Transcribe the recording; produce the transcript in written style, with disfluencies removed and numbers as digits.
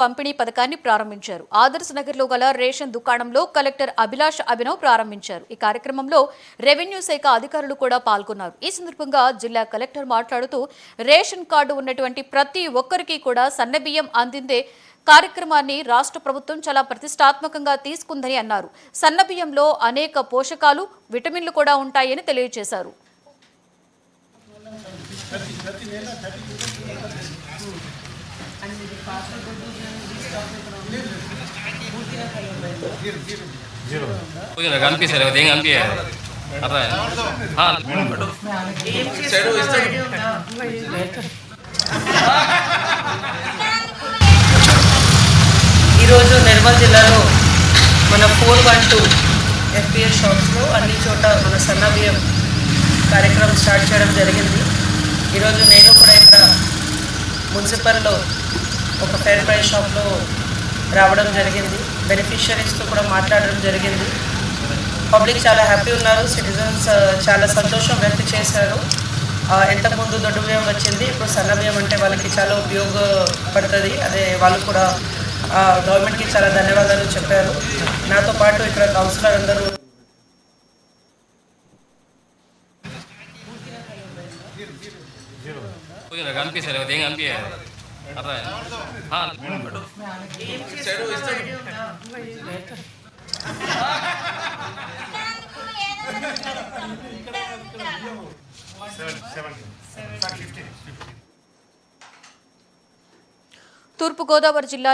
పంపిణీ పథకాన్ని ప్రారంభించారు. ఆదర్శ నగర్లో గల రేషన్ దుకాణంలో కలెక్టర్ అభిలాష్ అభినవ్ ప్రారంభించారు. ఈ కార్యక్రమంలో రెవెన్యూ శాఖ అధికారులు కూడా పాల్గొన్నారు. ఈ సందర్భంగా జిల్లా కలెక్టర్ మాట్లాడుతూ రేషన్ కార్డు ఉన్నటువంటి ప్రతి ఒక్కరికి కూడా సన్నబియ్యం అందిందే కార్యక్రమాన్ని రాష్ట్ర ప్రభుత్వం చాలా ప్రతిష్టాత్మకంగా తీసుకుందని అన్నారు. సన్నబియ్యంలో అనేక పోషకాలు, విటమిన్లు కూడా ఉంటాయని తెలియజేశారు. ఈరోజు నిర్మల్ జిల్లాలో మన 412 FPL షాప్స్లో అన్ని చోట మన సన్నబియ్యం కార్యక్రమం స్టార్ట్ చేయడం జరిగింది. ఈరోజు నేను కూడా ఇక్కడ మున్సిపల్లో ఒక ఫెయిర్ ప్రైస్ షాప్లో రావడం జరిగింది. బెనిఫిషియరీస్తో కూడా మాట్లాడడం జరిగింది. పబ్లిక్ చాలా హ్యాపీ ఉన్నారు. సిటిజన్స్ చాలా సంతోషం వ్యక్తం చేశారు. ఎంతకుముందు దొడ్డు బియ్యం వచ్చింది, ఇప్పుడు సన్న బియ్యం అంటే వాళ్ళకి చాలా ఉపయోగపడుతుంది. అదే వాళ్ళు కూడా గవర్నమెంట్కి చాలా ధన్యవాదాలు చెప్పారు. నాతో పాటు ఇక్కడ కౌన్సిలర్ అందరూ తూర్పు గోదావరి జిల్లా